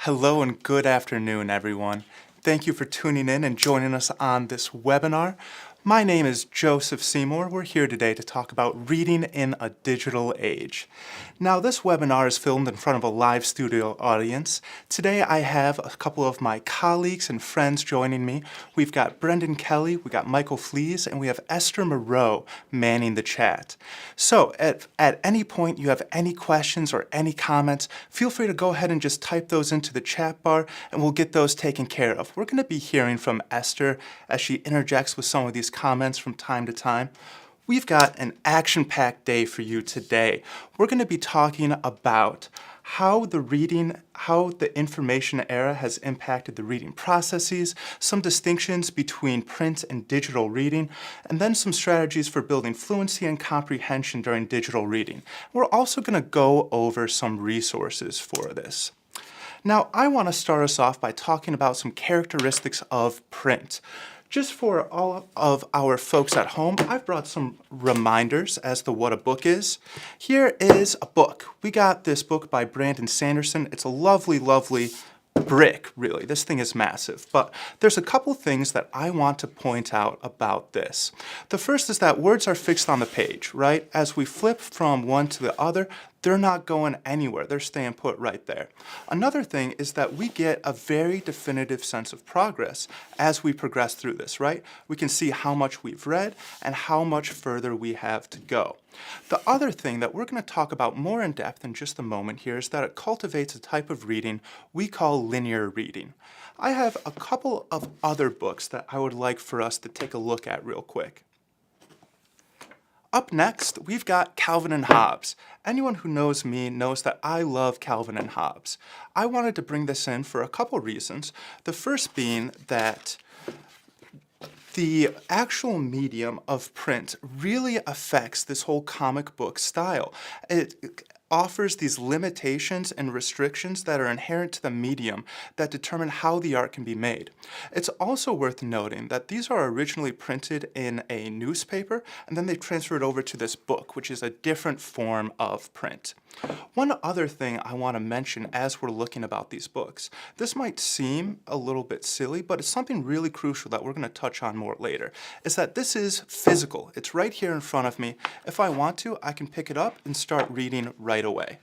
Hello and good afternoon, everyone. Thank you for tuning in and joining us on this webinar. My name is Joseph Seymore. We're here today to talk about reading in a digital age. Now, this webinar is filmed in front of a live studio audience. Today, I have a couple of my colleagues and friends joining me. We've got Brendan Kelly, we got Michael Flees, and we have Esther Moreau manning the chat. So, at any point you have any questions or any comments, feel free to go ahead and just type those into the chat bar, and we'll get those taken care of. We're going to be hearing from Esther as she interjects with some of these comments from time to time. We've got an action-packed day for you today. We're going to be talking about how the information era has impacted the reading processes, some distinctions between print and digital reading, and then some strategies for building fluency and comprehension during digital reading. We're also going to go over some resources for this. Now, I want to start us off by talking about some characteristics of print. Just for all of our folks at home, I've brought some reminders as to what a book is. Here is a book. We got this book by Brandon Sanderson. It's a lovely, lovely brick, really. This thing is massive. But there's a couple things that I want to point out about this. The first is that words are fixed on the page, right? As we flip from one to the other, they're not going anywhere. They're staying put right there. Another thing is that we get a very definitive sense of progress as we progress through this, right? We can see how much we've read and how much further we have to go. The other thing that we're going to talk about more in depth in just a moment here is that it cultivates a type of reading we call linear reading. I have a couple of other books that I would like for us to take a look at real quick. Up next, we've got Calvin and Hobbes. Anyone who knows me knows that I love Calvin and Hobbes. I wanted to bring this in for a couple reasons. The first being that the actual medium of print really affects this whole comic book style. It offers these limitations and restrictions that are inherent to the medium that determine how the art can be made. It's also worth noting that these are originally printed in a newspaper, and then they transferred over to this book, which is a different form of print. One other thing I want to mention as we're looking about these books, this might seem a little bit silly, but it's something really crucial that we're going to touch on more later, is that this is physical. It's right here in front of me. If I want to, I can pick it up and start reading right away.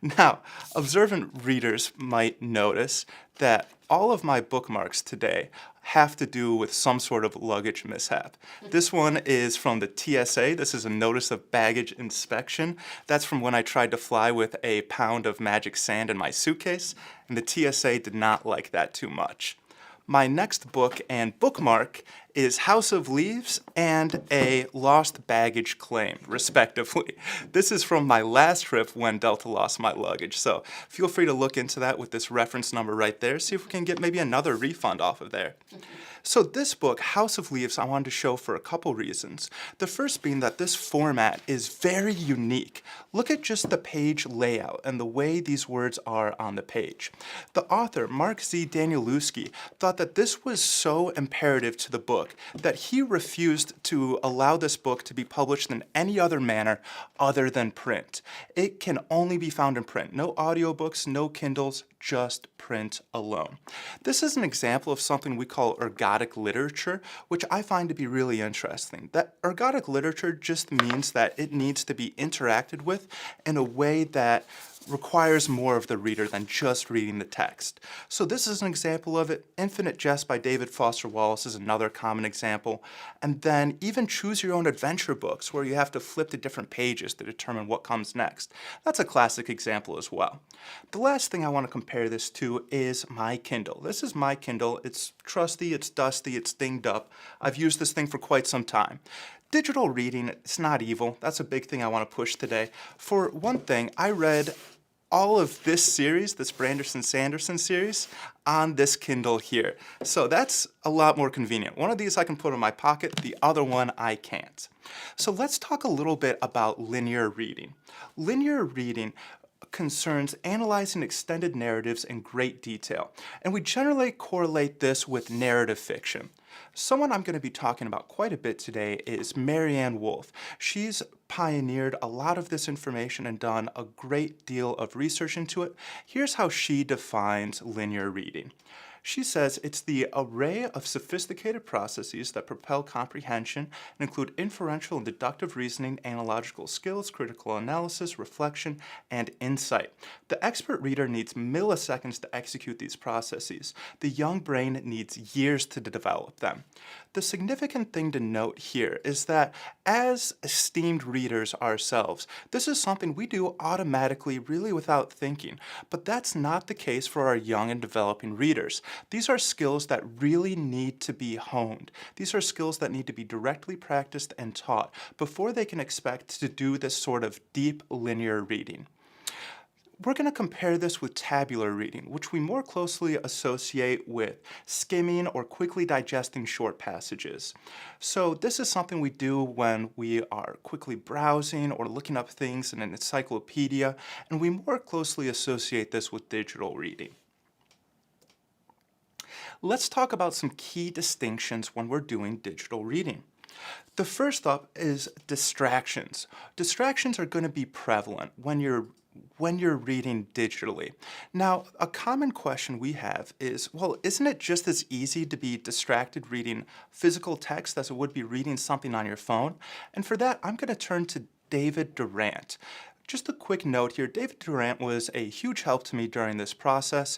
Now, observant readers might notice that all of my bookmarks today have to do with some sort of luggage mishap. This one is from the TSA. This is a notice of baggage inspection. That's from when I tried to fly with a pound of magic sand in my suitcase, and the TSA did not like that too much. My next book and bookmark is House of Leaves and a lost baggage claim, respectively. This is from my last trip when Delta lost my luggage, so feel free to look into that with this reference number right there, see if we can get maybe another refund off of there. So this book, House of Leaves, I wanted to show for a couple reasons. The first being that this format is very unique. Look at just the page layout and the way these words are on the page. The author, Mark Z. Danielewski, thought that this was so imperative to the book that he refused to allow this book to be published in any other manner other than print. It can only be found in print. No audiobooks, no Kindles, just print alone. This is an example of something we call ergodic literature, which I find to be really interesting. That ergodic literature just means that it needs to be interacted with in a way that requires more of the reader than just reading the text. So this is an example of it. Infinite Jest by David Foster Wallace is another common example. And then even choose your own adventure books where you have to flip to different pages to determine what comes next. That's a classic example as well. The last thing I want to compare this to is my Kindle. This is my Kindle. It's trusty, it's dusty, it's dinged up. I've used this thing for quite some time. Digital reading, it's not evil. That's a big thing I want to push today. For one thing, I read all of this series, this Brandon Sanderson series, on this Kindle here. So that's a lot more convenient. One of these I can put in my pocket, the other one I can't. So let's talk a little bit about linear reading. Linear reading concerns analyzing extended narratives in great detail, and we generally correlate this with narrative fiction. Someone I'm going to be talking about quite a bit today is Marianne Wolfe. She's pioneered a lot of this information and done a great deal of research into it. Here's how she defines linear reading. She says it's the array of sophisticated processes that propel comprehension and include inferential and deductive reasoning, analogical skills, critical analysis, reflection, and insight. The expert reader needs milliseconds to execute these processes. The young brain needs years to develop them. The significant thing to note here is that as esteemed readers ourselves, this is something we do automatically, really without thinking. But that's not the case for our young and developing readers. These are skills that really need to be honed. These are skills that need to be directly practiced and taught before they can expect to do this sort of deep linear reading. We're going to compare this with tabular reading, which we more closely associate with skimming or quickly digesting short passages. So this is something we do when we are quickly browsing or looking up things in an encyclopedia, and we more closely associate this with digital reading. Let's talk about some key distinctions when we're doing digital reading. The first up is distractions. Distractions are going to be prevalent when you're reading digitally. Now, a common question we have is, well, isn't it just as easy to be distracted reading physical text as it would be reading something on your phone? And for that, I'm going to turn to David Durant. Just a quick note here, David Durant was a huge help to me during this process.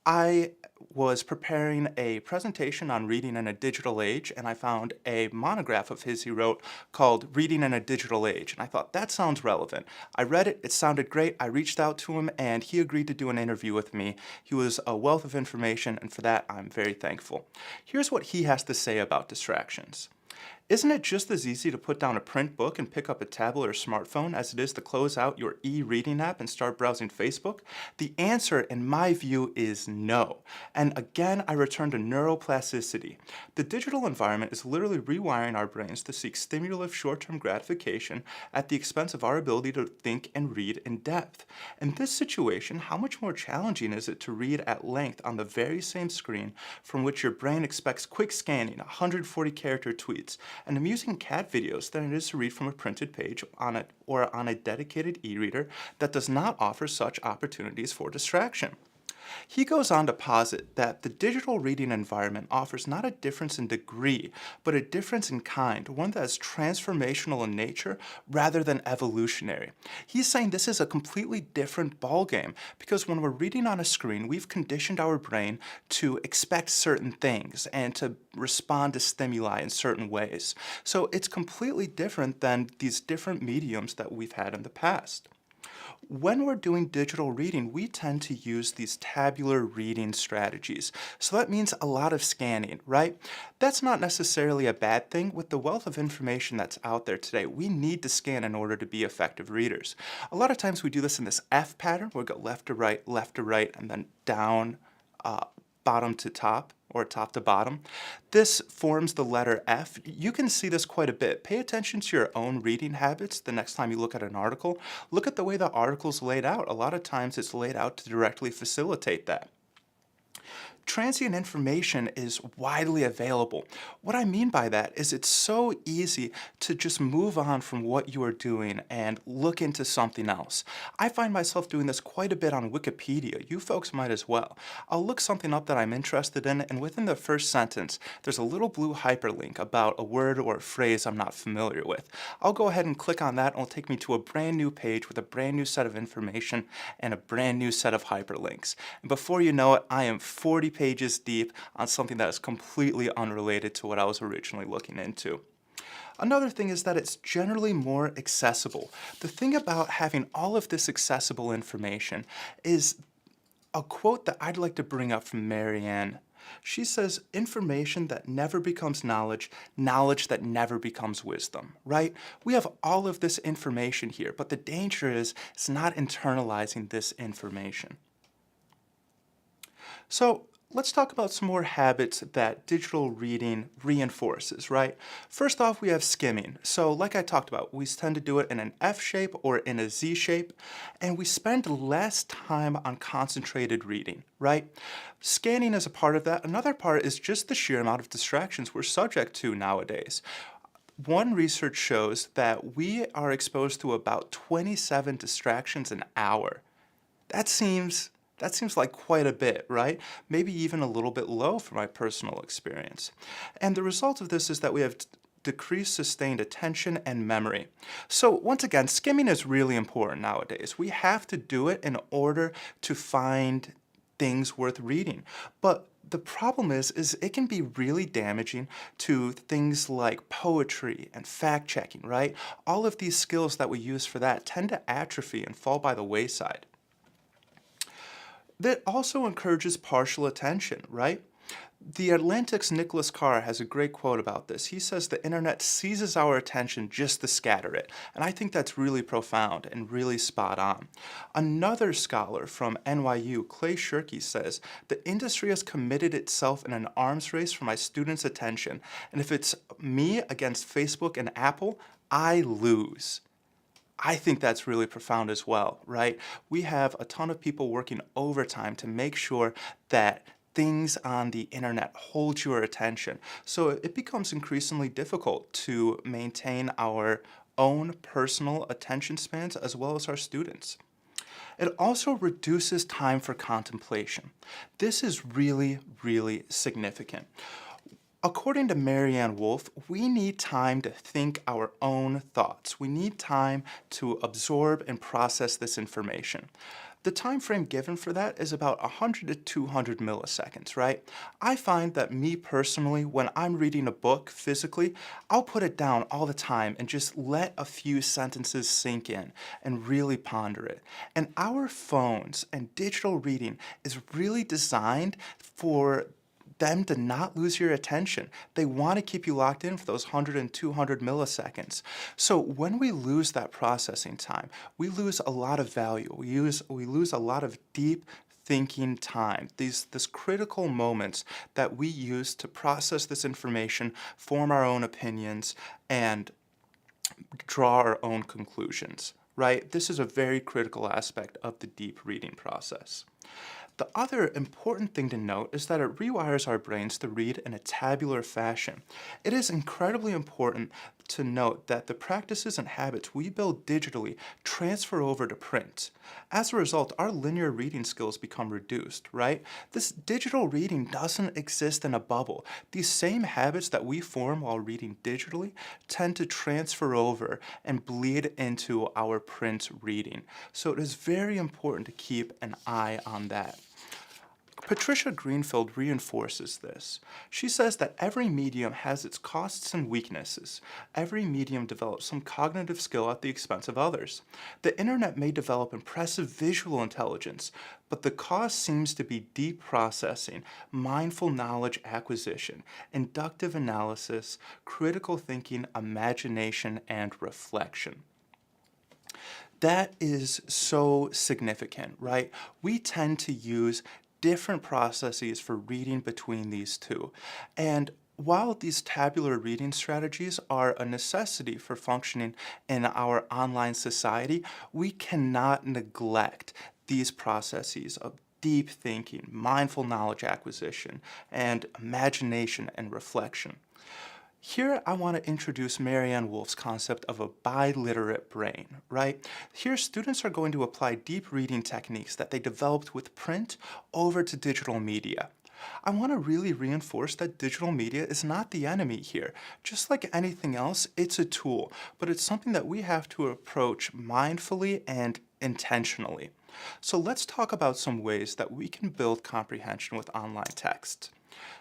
I was preparing a presentation on reading in a digital age, and I found a monograph of his he wrote called Reading in a Digital Age, and I thought that sounds relevant. I read it, it sounded great, I reached out to him, and he agreed to do an interview with me. He was a wealth of information, and for that I'm very thankful. Here's what he has to say about distractions. Isn't it just as easy to put down a print book and pick up a tablet or smartphone as it is to close out your e-reading app and start browsing Facebook? The answer, in my view, is no. And again, I return to neuroplasticity. The digital environment is literally rewiring our brains to seek stimulative short-term gratification at the expense of our ability to think and read in depth. In this situation, how much more challenging is it to read at length on the very same screen from which your brain expects quick scanning, 140-character tweets, and amusing cat videos than it is to read from a printed page on a dedicated e-reader that does not offer such opportunities for distraction. He goes on to posit that the digital reading environment offers not a difference in degree, but a difference in kind, one that is transformational in nature rather than evolutionary. He's saying this is a completely different ballgame because when we're reading on a screen, we've conditioned our brain to expect certain things and to respond to stimuli in certain ways. So it's completely different than these different mediums that we've had in the past. When we're doing digital reading, we tend to use these tabular reading strategies. So that means a lot of scanning, right? That's not necessarily a bad thing. With the wealth of information that's out there today, we need to scan in order to be effective readers. A lot of times we do this in this F pattern, where we go left to right, and then down, bottom to top, or top to bottom. This forms the letter F. You can see this quite a bit. Pay attention to your own reading habits the next time you look at an article. Look at the way the article's laid out. A lot of times it's laid out to directly facilitate that. Transient information is widely available. What I mean by that is it's so easy to just move on from what you are doing and look into something else. I find myself doing this quite a bit on Wikipedia. You folks might as well. I'll look something up that I'm interested in, and within the first sentence, there's a little blue hyperlink about a word or a phrase I'm not familiar with. I'll go ahead and click on that, and it'll take me to a brand new page with a brand new set of information and a brand new set of hyperlinks. And before you know it, I am 40 pages deep on something that is completely unrelated to what I was originally looking into. Another thing is that it's generally more accessible. The thing about having all of this accessible information is a quote that I'd like to bring up from Marianne. She says, information that never becomes knowledge, knowledge that never becomes wisdom, right? We have all of this information here, but the danger is it's not internalizing this information. So let's talk about some more habits that digital reading reinforces, right? First off, we have skimming. So like I talked about, we tend to do it in an F shape or in a Z shape, and we spend less time on concentrated reading, right? Scanning is a part of that. Another part is just the sheer amount of distractions we're subject to nowadays. One research shows that we are exposed to about 27 distractions an hour. That seems like quite a bit, right? Maybe even a little bit low for my personal experience. And the result of this is that we have decreased sustained attention and memory. So once again, skimming is really important nowadays. We have to do it in order to find things worth reading. But the problem is it can be really damaging to things like poetry and fact-checking, right? All of these skills that we use for that tend to atrophy and fall by the wayside. That also encourages partial attention, right? The Atlantic's Nicholas Carr has a great quote about this. He says the internet seizes our attention just to scatter it. And I think that's really profound and really spot on. Another scholar from NYU, Clay Shirky, says the industry has committed itself in an arms race for my students' attention. And if it's me against Facebook and Apple, I lose. I think that's really profound as well, right? We have a ton of people working overtime to make sure that things on the internet hold your attention. So it becomes increasingly difficult to maintain our own personal attention spans as well as our students. It also reduces time for contemplation. This is really, really significant. According to Marianne Wolf, we need time to think our own thoughts. We need time to absorb and process this information. The time frame given for that is about 100 to 200 milliseconds, right? I find that me personally, when I'm reading a book physically, I'll put it down all the time and just let a few sentences sink in and really ponder it. And our phones and digital reading is really designed for them to not lose your attention. They want to keep you locked in for those 100 and 200 milliseconds. So when we lose that processing time, we lose a lot of value. We lose a lot of deep thinking time, this critical moments that we use to process this information, form our own opinions, and draw our own conclusions, right? This is a very critical aspect of the deep reading process. The other important thing to note is that it rewires our brains to read in a tabular fashion. It is incredibly important to note that the practices and habits we build digitally transfer over to print. As a result, our linear reading skills become reduced, right? This digital reading doesn't exist in a bubble. These same habits that we form while reading digitally tend to transfer over and bleed into our print reading. So it is very important to keep an eye on that. Patricia Greenfield reinforces this. She says that every medium has its costs and weaknesses. Every medium develops some cognitive skill at the expense of others. The internet may develop impressive visual intelligence, but the cost seems to be deep processing, mindful knowledge acquisition, inductive analysis, critical thinking, imagination, and reflection. That is so significant, right? We tend to use different processes for reading between these two. And while these tabular reading strategies are a necessity for functioning in our online society, we cannot neglect these processes of deep thinking, mindful knowledge acquisition, and imagination and reflection. Here I want to introduce Marianne Wolf's concept of a biliterate brain, right? Here students are going to apply deep reading techniques that they developed with print over to digital media. I want to really reinforce that digital media is not the enemy here. Just like anything else, it's a tool, but it's something that we have to approach mindfully and intentionally. So let's talk about some ways that we can build comprehension with online text.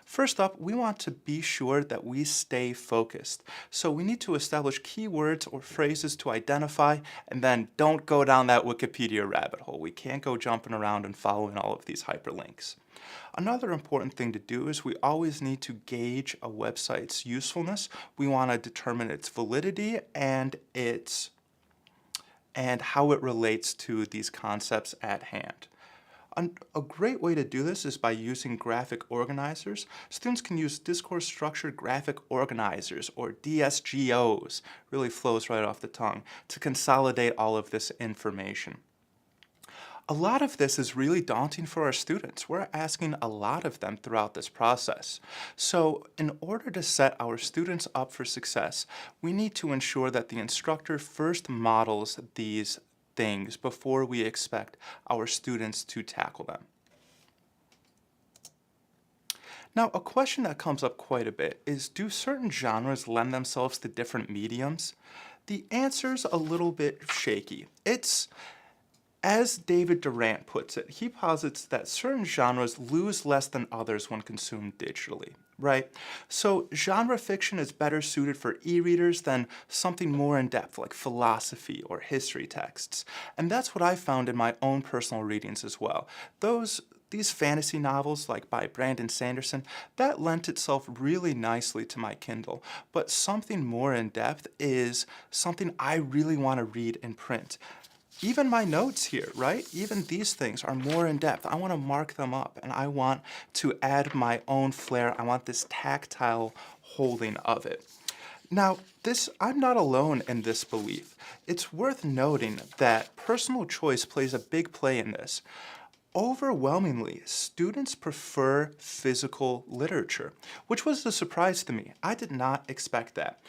First up, we want to be sure that we stay focused. So we need to establish keywords or phrases to identify, and then don't go down that Wikipedia rabbit hole. We can't go jumping around and following all of these hyperlinks. Another important thing to do is we always need to gauge a website's usefulness. We want to determine its validity and how it relates to these concepts at hand. A great way to do this is by using graphic organizers. Students can use discourse structured graphic organizers, or DSGOs, really flows right off the tongue, to consolidate all of this information. A lot of this is really daunting for our students. We're asking a lot of them throughout this process. So in order to set our students up for success, we need to ensure that the instructor first models these things before we expect our students to tackle them. Now, a question that comes up quite a bit is, do certain genres lend themselves to different mediums? The answer's a little bit shaky. As David Durant puts it, he posits that certain genres lose less than others when consumed digitally, right? So genre fiction is better suited for e-readers than something more in-depth like philosophy or history texts. And that's what I found in my own personal readings as well. These fantasy novels, like by Brandon Sanderson, that lent itself really nicely to my Kindle. But something more in-depth is something I really want to read in print. Even my notes here, right? Even these things are more in depth. I want to mark them up, and I want to add my own flair. I want this tactile holding of it. Now, I'm not alone in this belief. It's worth noting that personal choice plays a big play in this. Overwhelmingly, students prefer physical literature, which was a surprise to me. I did not expect that.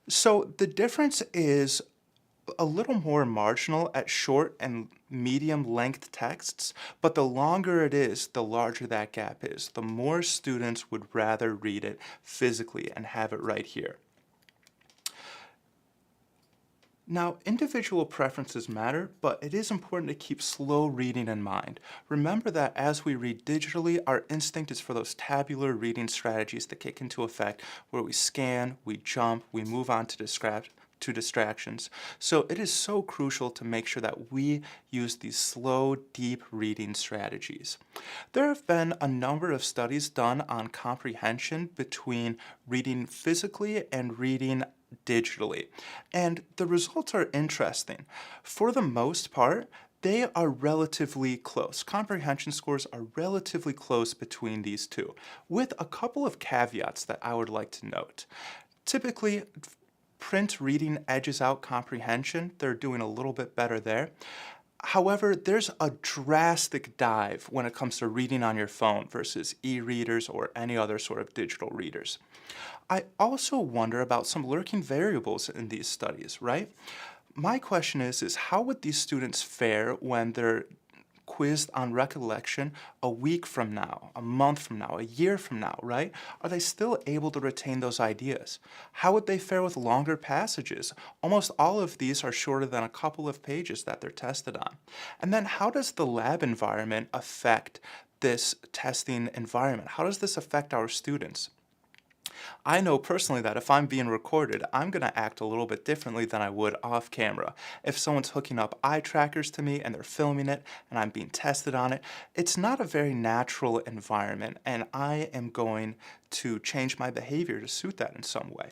So the difference is a little more marginal at short and medium length texts, but the longer it is, the larger that gap is. The more students would rather read it physically and have it right here. Now, individual preferences matter, but it is important to keep slow reading in mind. Remember that as we read digitally, our instinct is for those tabular reading strategies to kick into effect, where we scan, we jump, we move on to distractions. So it is so crucial to make sure that we use these slow, deep reading strategies. There have been a number of studies done on comprehension between reading physically and reading digitally, and the results are interesting. For the most part, they are relatively close. Comprehension scores are relatively close between these two, with a couple of caveats that I would like to note. Typically, print reading edges out comprehension. They're doing a little bit better there. However, there's a drastic dive when it comes to reading on your phone versus e-readers or any other sort of digital readers. I also wonder about some lurking variables in these studies, right? My question is how would these students fare when they're quizzed on recollection a week from now, a month from now, a year from now, right? Are they still able to retain those ideas? How would they fare with longer passages? Almost all of these are shorter than a couple of pages that they're tested on. And then how does the lab environment affect this testing environment? How does this affect our students? I know personally that if I'm being recorded, I'm going to act a little bit differently than I would off camera. If someone's hooking up eye trackers to me and they're filming it and I'm being tested on it, it's not a very natural environment, and I am going to change my behavior to suit that in some way.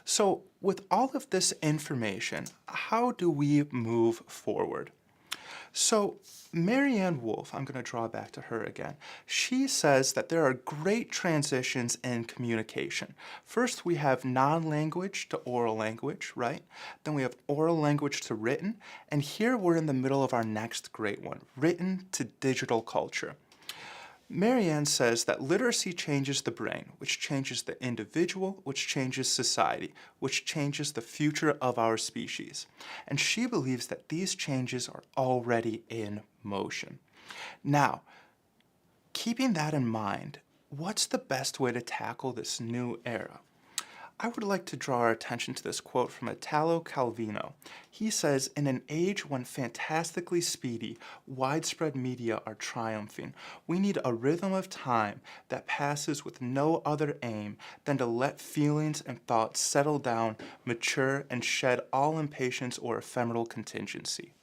So with all of this information, how do we move forward? So Marianne Wolf, I'm going to draw back to her again. She says that there are great transitions in communication. First, we have non-language to oral language, right? Then we have oral language to written. And here we're in the middle of our next great one, written to digital culture. Marianne says that literacy changes the brain, which changes the individual, which changes society, which changes the future of our species. And she believes that these changes are already in motion. Now, keeping that in mind, what's the best way to tackle this new era? I would like to draw our attention to this quote from Italo Calvino. He says, "In an age when fantastically speedy, widespread media are triumphing, we need a rhythm of time that passes with no other aim than to let feelings and thoughts settle down, mature, and shed all impatience or ephemeral contingency."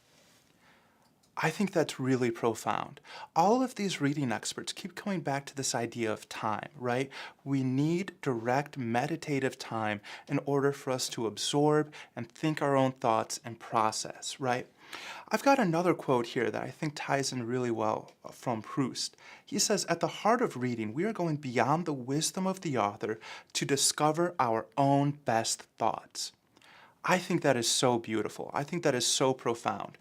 I think that's really profound. All of these reading experts keep coming back to this idea of time, right? We need direct meditative time in order for us to absorb and think our own thoughts and process, right? I've got another quote here that I think ties in really well from Proust. He says, "At the heart of reading, we are going beyond the wisdom of the author to discover our own best thoughts." I think that is so beautiful. I think that is so profound.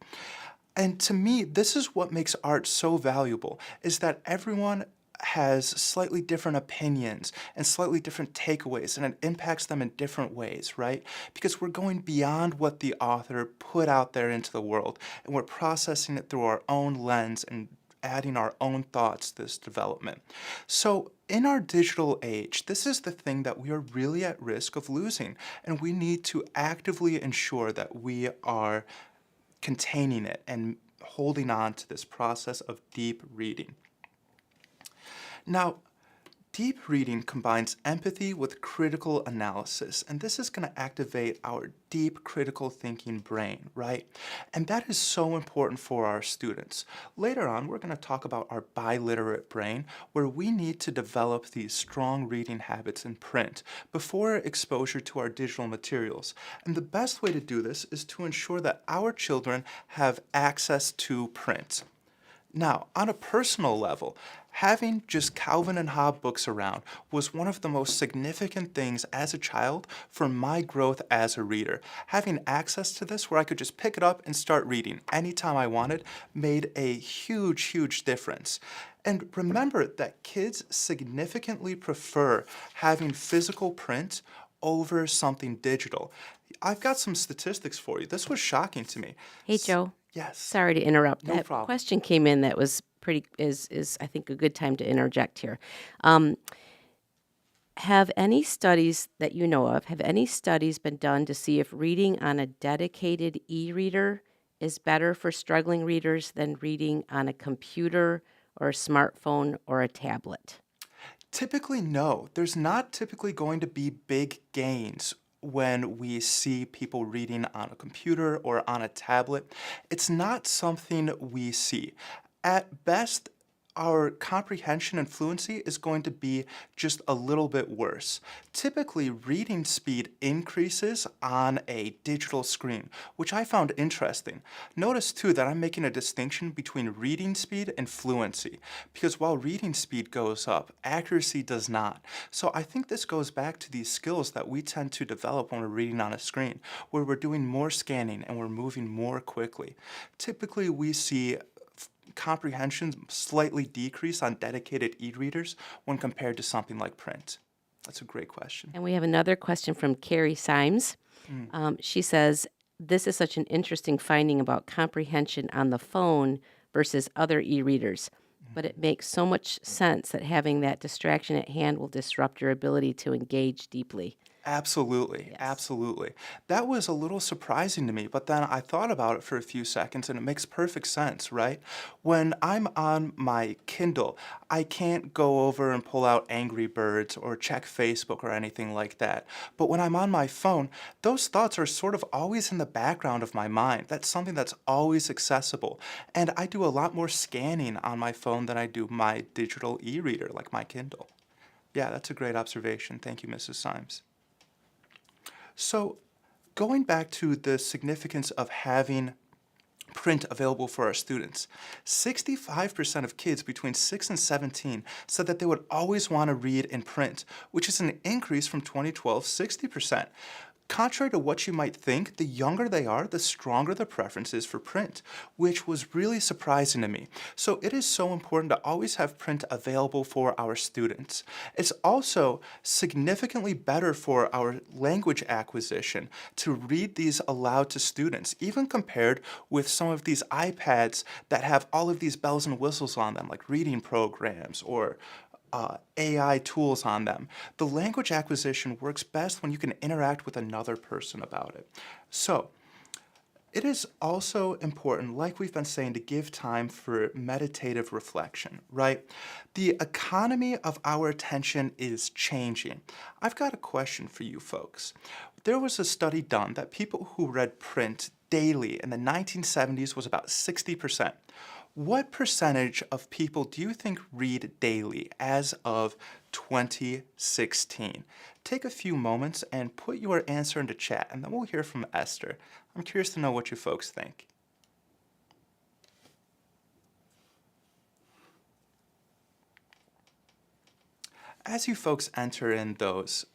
And to me, this is what makes art so valuable, is that everyone has slightly different opinions and slightly different takeaways, and it impacts them in different ways, right? Because we're going beyond what the author put out there into the world, and we're processing it through our own lens and adding our own thoughts to this development. So in our digital age, this is the thing that we are really at risk of losing, and we need to actively ensure that we are containing it and holding on to this process of deep reading. Now, deep reading combines empathy with critical analysis, and this is going to activate our deep critical thinking brain, right? And that is so important for our students. Later on, we're going to talk about our biliterate brain, where we need to develop these strong reading habits in print before exposure to our digital materials. And the best way to do this is to ensure that our children have access to print. Now, on a personal level, having just Calvin and Hobbes books around was one of the most significant things as a child for my growth as a reader. Having access to this where I could just pick it up and start reading anytime I wanted made a huge, huge difference. And remember that kids significantly prefer having physical print over something digital. I've got some statistics for you. This was shocking to me. Hey, Joe. Yes. Sorry to interrupt. No That problem. question came in that was pretty is I think a good time to interject here. Have any studies that you know of, have any studies been done to see if reading on a dedicated e-reader is better for struggling readers than reading on a computer or a smartphone or a tablet? Typically, no. There's not typically going to be big gains when we see people reading on a computer or on a tablet. It's not something we see. At best, our comprehension and fluency is going to be just a little bit worse. Typically, reading speed increases on a digital screen, which I found interesting. Notice too that I'm making a distinction between reading speed and fluency, because while reading speed goes up, accuracy does not. So I think this goes back to these skills that we tend to develop when we're reading on a screen, where we're doing more scanning and we're moving more quickly. Typically, we see comprehension slightly decrease on dedicated e-readers when compared to something like print? That's a great question. And we have another question from Carrie Symes. She says, "This is such an interesting finding about comprehension on the phone versus other e-readers, but it makes so much sense that having that distraction at hand will disrupt your ability to engage deeply." Absolutely, Yes. absolutely. That was a little surprising to me, but then I thought about it for a few seconds and it makes perfect sense, right? When I'm on my Kindle, I can't go over and pull out Angry Birds or check Facebook or anything like that. But when I'm on my phone, those thoughts are sort of always in the background of my mind. That's something that's always accessible. And I do a lot more scanning on my phone than I do my digital e-reader like my Kindle. Yeah, that's a great observation. Thank you, Mrs. Symes. So, going back to the significance of having print available for our students, 65% of kids between 6 and 17 said that they would always want to read in print, which is an increase from 2012's 60%. Contrary to what you might think, the younger they are, the stronger the preference is for print, which was really surprising to me. So it is so important to always have print available for our students. It's also significantly better for our language acquisition to read these aloud to students, even compared with some of these iPads that have all of these bells and whistles on them, like reading programs or AI tools on them. The language acquisition works best when you can interact with another person about it. So, it is also important, like we've been saying, to give time for meditative reflection, right? The economy of our attention is changing. I've got a question for you folks. There was a study done that people who read print daily in the 1970s was about 60%. What percentage of people do you think read daily as of 2016? Take a few moments and put your answer into chat, and then we'll hear from Esther. I'm curious to know what you folks think. As you folks enter in those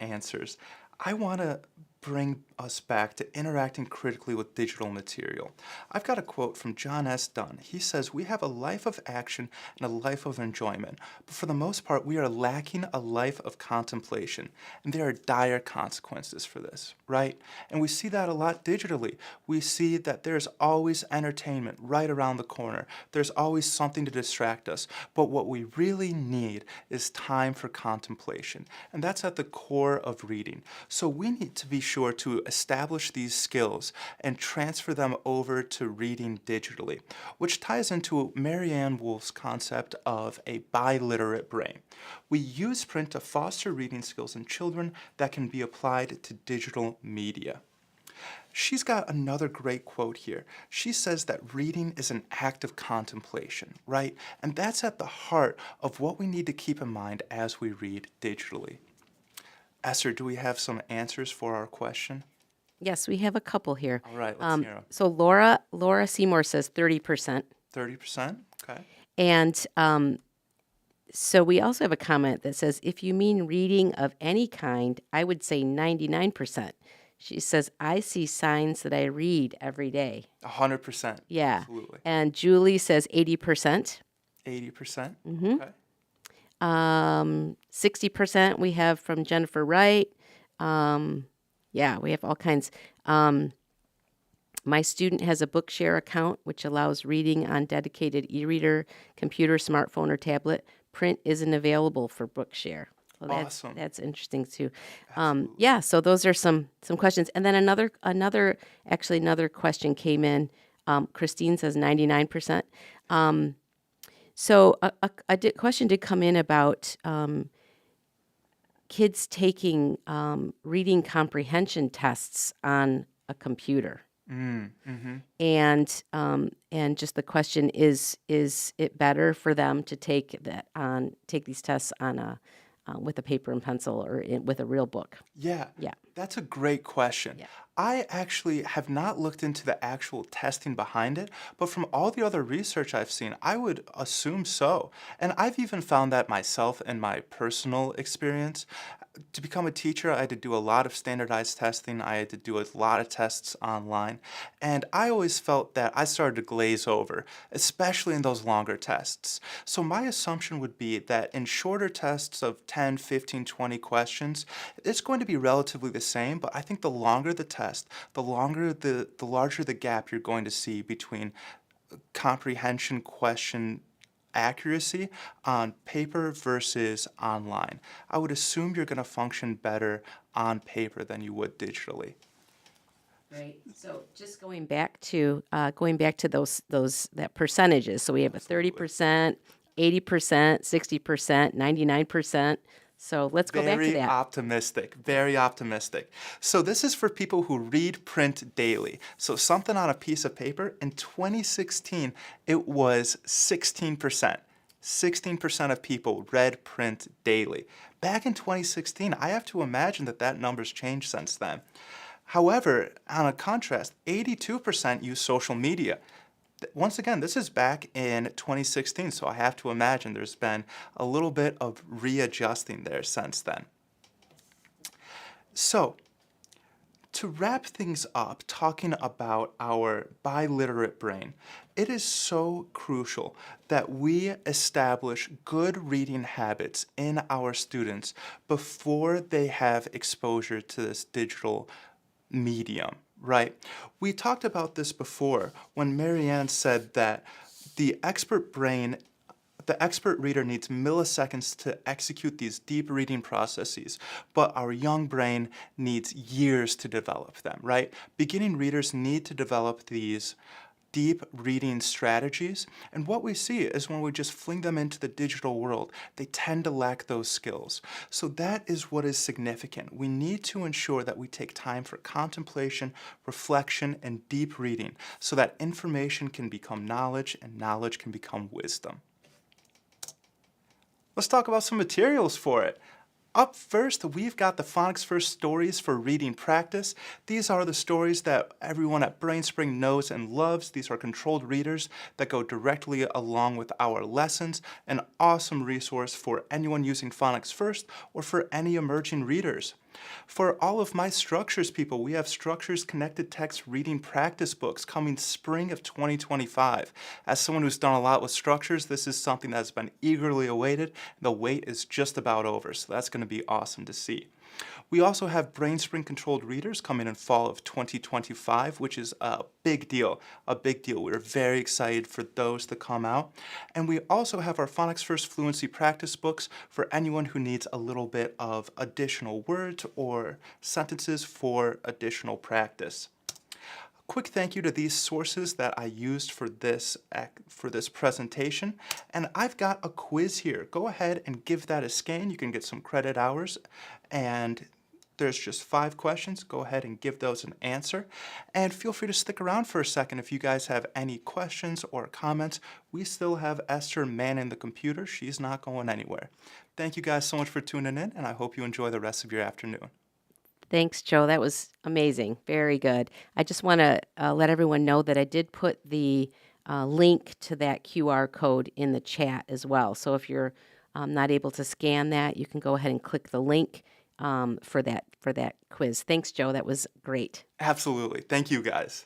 answers, I want to bring us back to interacting critically with digital material. I've got a quote from John S. Dunn. He says, "We have a life of action and a life of enjoyment, but for the most part, we are lacking a life of contemplation, and there are dire consequences for this," right? And we see that a lot digitally. We see that there's always entertainment right around the corner. There's always something to distract us, but what we really need is time for contemplation, and that's at the core of reading. So we need to be sure to establish these skills and transfer them over to reading digitally, which ties into Marianne Wolf's concept of a biliterate brain. We use print to foster reading skills in children that can be applied to digital media. She's got another great quote here. She says that reading is an act of contemplation, right? And that's at the heart of what we need to keep in mind as we read digitally. Esther, do we have some answers for our question? Yes, we have a couple here. All right, let's hear them. So Laura Seymour says 30%. 30%? Okay. And so we also have a comment that says, if you mean reading of any kind, I would say 99%. She says, I see signs that I read every day. 100%. Yeah. Absolutely. And Julie says 80%. 80%? Mm-hmm. Okay. 60% we have from Jennifer Wright. Yeah, we have all kinds. My student has a Bookshare account, which allows reading on dedicated e-reader, computer, smartphone, or tablet. Print isn't available for Bookshare. So Awesome. that's interesting too. Absolutely. Yeah, so those are some questions. And then another question came in. Christine says 99%. So a question did come in about kids taking reading comprehension tests on a computer. Mm-hmm. And just the question is it better for them to take these tests on with a paper and pencil or with a real book? Yeah. Yeah. That's a great question. Yeah. I actually have not looked into the actual testing behind it, but from all the other research I've seen, I would assume so. And I've even found that myself in my personal experience. To become a teacher, I had to do a lot of standardized testing. I had to do a lot of tests online. And I always felt that I started to glaze over, especially in those longer tests. So my assumption would be that in shorter tests of 10, 15, 20 questions, it's going to be relatively the same, but I think the longer the test, the larger the gap you're going to see between comprehension question accuracy on paper versus online. I would assume you're going to function better on paper than you would digitally. Right. So just going back to that percentages. So we have a 30%, 80%, 60%, 99%. So let's go back to that. Very optimistic. So this is for people who read print daily. So something on a piece of paper. In 2016, it was 16%. 16% of people read print daily. Back in 2016, I have to imagine that number's changed since then. However, on a contrast, 82% use social media. Once again, this is back in 2016, so I have to imagine there's been a little bit of readjusting there since then. So, to wrap things up, talking about our biliterate brain, it is so crucial that we establish good reading habits in our students before they have exposure to this digital medium, right? We talked about this before when Marianne said that the expert reader needs milliseconds to execute these deep reading processes, but our young brain needs years to develop them, right? Beginning readers need to develop these deep reading strategies. And what we see is when we just fling them into the digital world, they tend to lack those skills. So that is what is significant. We need to ensure that we take time for contemplation, reflection, and deep reading so that information can become knowledge and knowledge can become wisdom. Let's talk about some materials for it. Up first, we've got the Phonics First stories for reading practice. These are the stories that everyone at BrainSpring knows and loves. These are controlled readers that go directly along with our lessons. An awesome resource for anyone using Phonics First or for any emerging readers. For all of my structures people, we have Structures Connected Text Reading Practice books coming spring of 2025. As someone who's done a lot with structures, this is something that's been eagerly awaited. The wait is just about over, so that's going to be awesome to see. We also have BrainSpring controlled readers coming in fall of 2025, which is a big deal, We're very excited for those to come out. And we also have our Phonics First Fluency practice books for anyone who needs a little bit of additional words or sentences for additional practice. Quick thank you to these sources that I used for this presentation. And I've got a quiz here. Go ahead and give that a scan. You can get some credit hours. And there's just 5 questions. Go ahead and give those an answer. And feel free to stick around for a second if you guys have any questions or comments. We still have Esther manning the computer. She's not going anywhere. Thank you guys so much for tuning in, and I hope you enjoy the rest of your afternoon. Thanks, Joe. That was amazing. Very good. I just want to let everyone know that I did put the link to that QR code in the chat as well. So if you're not able to scan that, you can go ahead and click the link for that quiz. Thanks, Joe. That was great. Absolutely. Thank you guys.